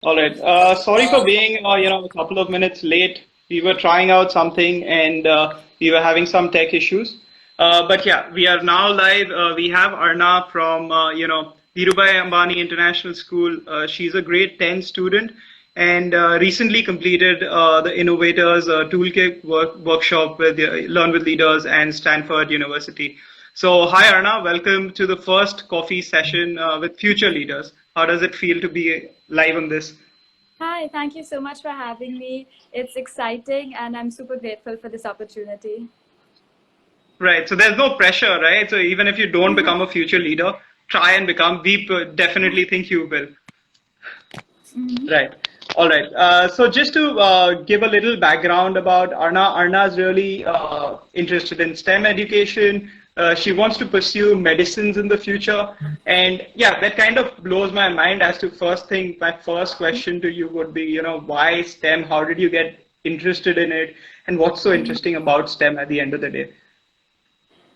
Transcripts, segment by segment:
All right. Sorry for being, a couple of minutes late. We were trying out something and we were having some tech issues. But yeah, we are now live. We have Arna from, Dhirubhai Ambani International School. She's a grade 10 student and recently completed the Innovators Toolkit Workshop with Learn with Leaders and Stanford University. So, hi Arna, welcome to the first coffee session with future leaders. How does it feel to be live on this? Hi, thank you so much for having me. It's exciting and I'm super grateful for this opportunity. Right. So there's no pressure, right? So even if you don't become a future leader, try and become. We definitely think you will. Mhm. Right. All right. So just to give a little background about Arna, Arna's really interested in STEM education. She wants to pursue medicines in the future. And yeah, that kind of blows my mind as to first thing, my first question to you would be, why STEM? How did you get interested in it? And what's so interesting about STEM at the end of the day?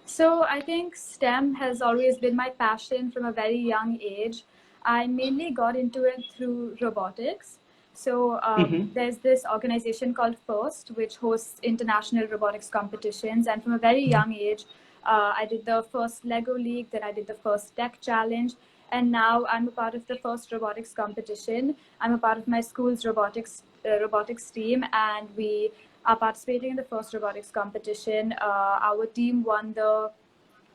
So I think STEM has always been my passion from a very young age. I mainly got into it through robotics. So Hmm. there's this organization called FIRST, which hosts international robotics competitions. And from a very young age, I did the first Lego League, then I did the first Tech Challenge, and now I'm a part of the first robotics competition. I'm a part of my school's robotics team, and we are participating in the first robotics competition. Our team won the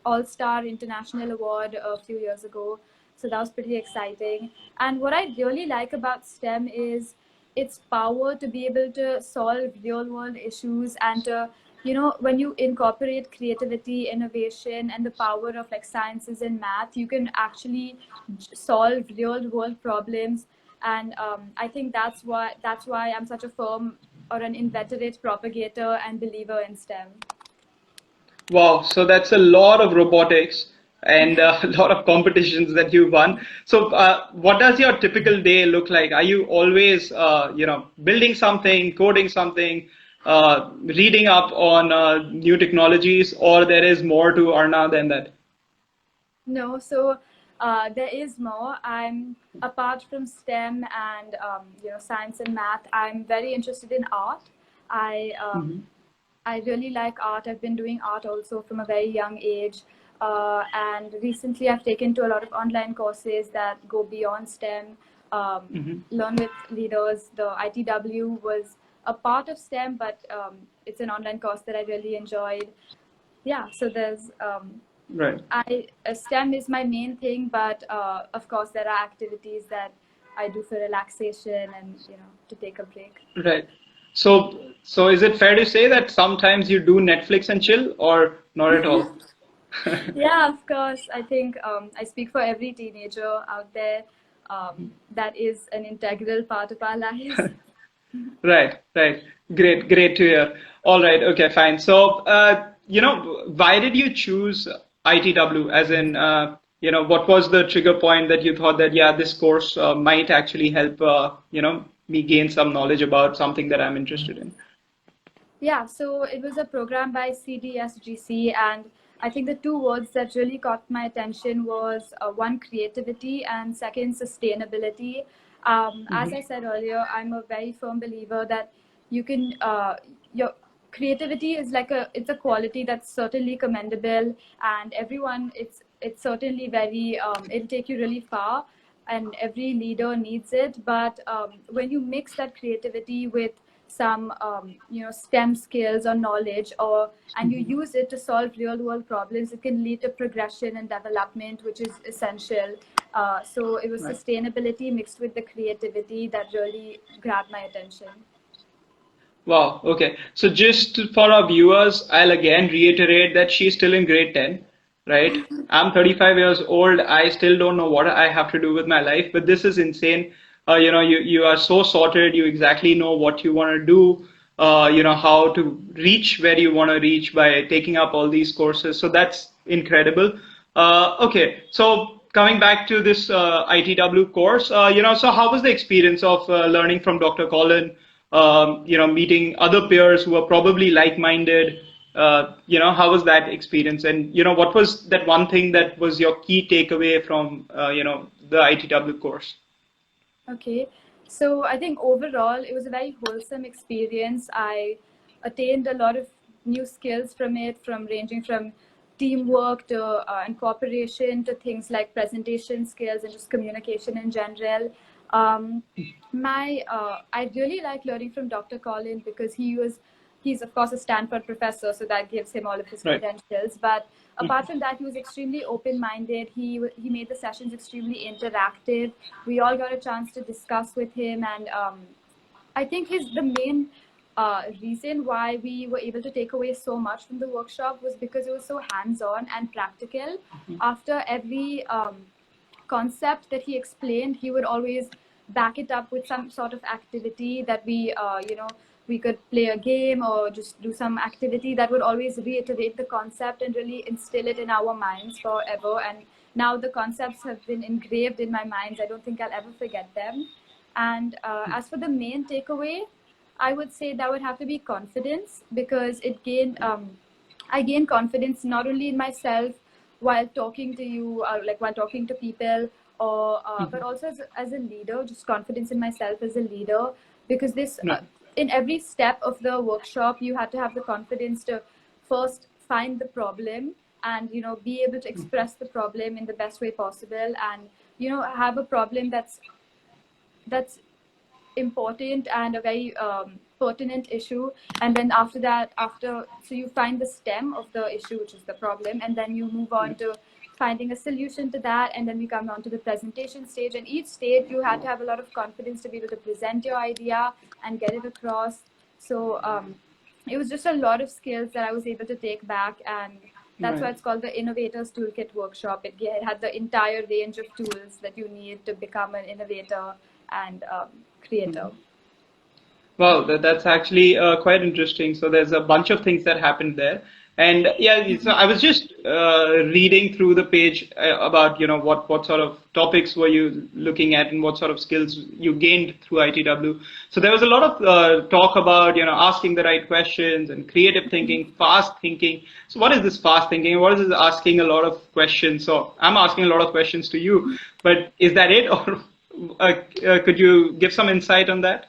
All-Star International Award a few years ago, so that was pretty exciting. And what I really like about STEM is its power to be able to solve real-world issues and to, when you incorporate creativity, innovation, and the power of like sciences and math, you can actually solve real-world problems. And I think that's why I'm such a firm or an inveterate propagator and believer in STEM. Wow, so that's a lot of robotics and a lot of competitions that you won. So, what does your typical day look like? Are you always, building something, coding something, reading up on new technologies, or there is more to Arna than that? No, so there is more. I'm apart from STEM and science and math. I'm very interested in art. I um, Hmm. I really like art. I've been doing art also from a very young age. And recently, I've taken to a lot of online courses that go beyond STEM. Hmm. Learn with Leaders. The ITW was a part of STEM, but it's an online course that I really enjoyed. Yeah, so there's Right. STEM is my main thing, but of course there are activities that I do for relaxation and to take a break. Right. So is it fair to say that sometimes you do Netflix and chill, or not at all? Yeah, of course. I think I speak for every teenager out there. That is an integral part of our lives. Right, right. Great to hear. All right, okay, fine. So, why did you choose ITW? As in, what was the trigger point that you thought that, yeah, this course might actually help, me gain some knowledge about something that I'm interested in? Yeah, so it was a program by CSDGC, and I think the two words that really caught my attention was one, creativity, and second, sustainability. As I Hmm. said earlier, I'm a very firm believer that you can your creativity is like it's a quality that's certainly commendable, and everyone it's certainly very it'll take you really far, and every leader needs it. But when you mix that creativity with some STEM skills or knowledge, or and you use it to solve real world problems, it can lead to progression and development, which is essential. So it was Right. sustainability mixed with the creativity that really grabbed my attention. Wow. Okay. So just for our viewers, I'll again reiterate that she's still in grade 10, right? I'm 35 years old. I still don't know what I have to do with my life, but this is insane. You are so sorted. You exactly know what you want to do, how to reach where you want to reach by taking up all these courses. So that's incredible. Okay. So coming back to this ITW course, so how was the experience of learning from Dr. Colin? Meeting other peers who are probably like-minded. How was that experience? And, what was that one thing that was your key takeaway from, the ITW course? Okay. So I think overall it was a very wholesome experience. I attained a lot of new skills from it, from ranging from teamwork to and cooperation to things like presentation skills and just communication in general. My I really like learning from Dr. Colin because he's of course a Stanford professor, so that gives him all of his Right. credentials. But apart from that, he was extremely open-minded. He made the sessions extremely interactive. We all got a chance to discuss with him, and I think the main reason why we were able to take away so much from the workshop was because it was so hands-on and practical. After every concept that he explained, he would always back it up with some sort of activity that we could play a game or just do some activity that would always reiterate the concept and really instill it in our minds forever. And now the concepts have been engraved in my mind. I don't think I'll ever forget them. And as for the main takeaway, I would say that would have to be confidence, because I gained confidence not only in myself while talking to you, like while talking to people, or but also as a leader, just confidence in myself as a leader, because Right. in every step of the workshop, you had to have the confidence to first find the problem and be able to express the problem in the best way possible, and have a problem that's important and a very pertinent issue. And then so you find the stem of the issue, which is the problem, and then you move on to finding a solution to that, and then we come on to the presentation stage. And each stage you had to have a lot of confidence to be able to present your idea and get it across. So it was just a lot of skills that I was able to take back, and that's why Right. it's called the Innovators Toolkit Workshop. It had the entire range of tools that you need to become an innovator and creator. Wow, that's actually quite interesting. So there's a bunch of things that happened there. And yeah, so I was just reading through the page about, what sort of topics were you looking at and what sort of skills you gained through ITW. So there was a lot of talk about, asking the right questions and creative thinking, fast thinking. So what is this fast thinking? What is this asking a lot of questions? So I'm asking a lot of questions to you, but is that it? Or could you give some insight on that?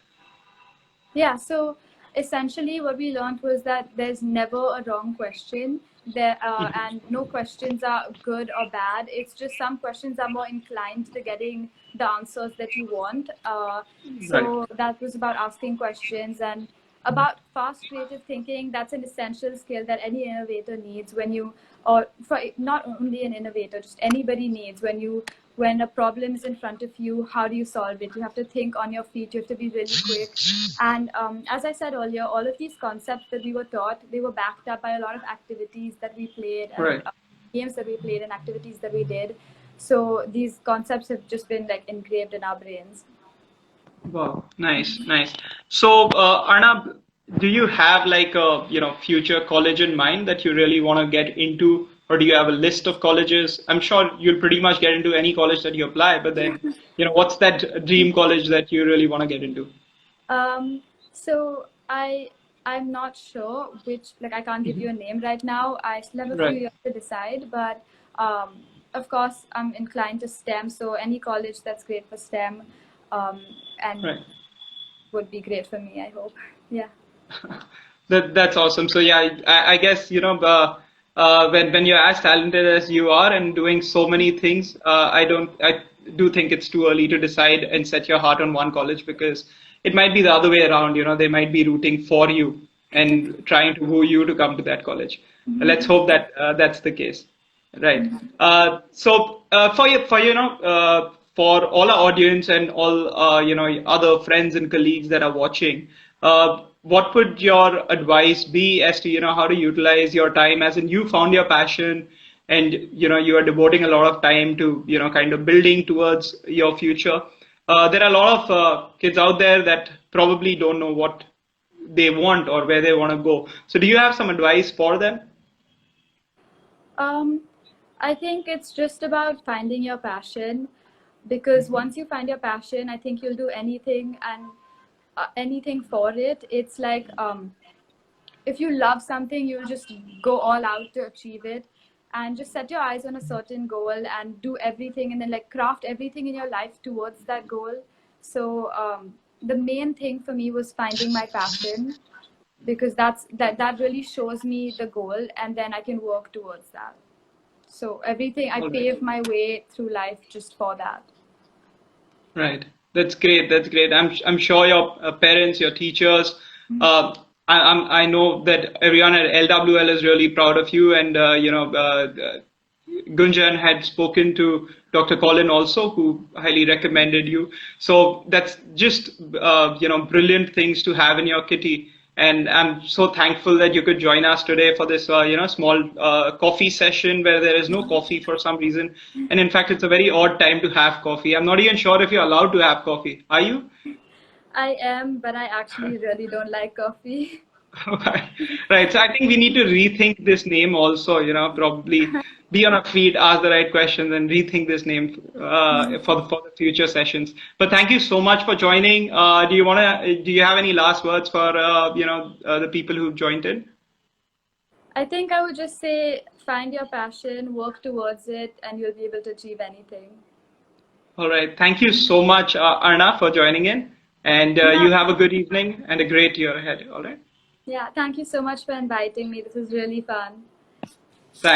Yeah, so essentially what we learned was that there's never a wrong question there, and no questions are good or bad. It's just some questions are more inclined to getting the answers that you want. Right. So that was about asking questions. And about fast creative thinking, that's an essential skill that any innovator needs or for not only an innovator, just anybody needs when a problem is in front of you. How do you solve it? You have to think on your feet. You have to be really quick. And as I said earlier, all of these concepts that we were taught, they were backed up by a lot of activities that we played and Right. games that we played and activities that we did. So these concepts have just been like engraved in our brains. Wow, nice, nice. So, Arnab, do you have like a, future college in mind that you really want to get into, or do you have a list of colleges? I'm sure you'll pretty much get into any college that you apply, but then, what's that dream college that you really want to get into? So I'm not sure which, like I can't give you a name right now. I still have a few Right, years to decide, but of course I'm inclined to STEM. So any college that's great for STEM, um, and right. would be great for me, I hope. Yeah. That's awesome. So yeah, I guess when you're as talented as you are and doing so many things, I do think it's too early to decide and set your heart on one college, because it might be the other way around. They might be rooting for you and trying to woo you to come to that college. Let's hope that that's the case. Right. So for all our audience and all other friends and colleagues that are watching, what would your advice be as to how to utilize your time, as in you found your passion and you are devoting a lot of time to kind of building towards your future. There are a lot of kids out there that probably don't know what they want or where they want to go. So do you have some advice for them? Um, I think it's just about finding your passion, because once you find your passion, I think you'll do anything and anything for it. It's like if you love something, you'll just go all out to achieve it, and just set your eyes on a certain goal and do everything, and then like craft everything in your life towards that goal. So the main thing for me was finding my passion, because that really shows me the goal, and then I can work towards that. So everything, I All right. pave my way through life just for that. Right. That's great. That's great. I'm sure your parents, your teachers, I know that everyone at LWL is really proud of you, and Gunjan had spoken to Dr. Colin also, who highly recommended you. So that's just brilliant things to have in your kitty. And I'm so thankful that you could join us today for this small coffee session where there is no coffee for some reason. And in fact, it's a very odd time to have coffee. I'm not even sure if you're allowed to have coffee. Are you? I am, but I actually really don't like coffee. Right. So I think we need to rethink this name also, probably be on our feet, ask the right questions, and rethink this name for the future sessions. But thank you so much for joining. Do you have any last words for the people who've joined in? I think I would just say find your passion, work towards it, and you'll be able to achieve anything. All right. Thank you so much, Arna, for joining in. And you have a good evening and a great year ahead. All right. Yeah, thank you so much for inviting me. This was really fun.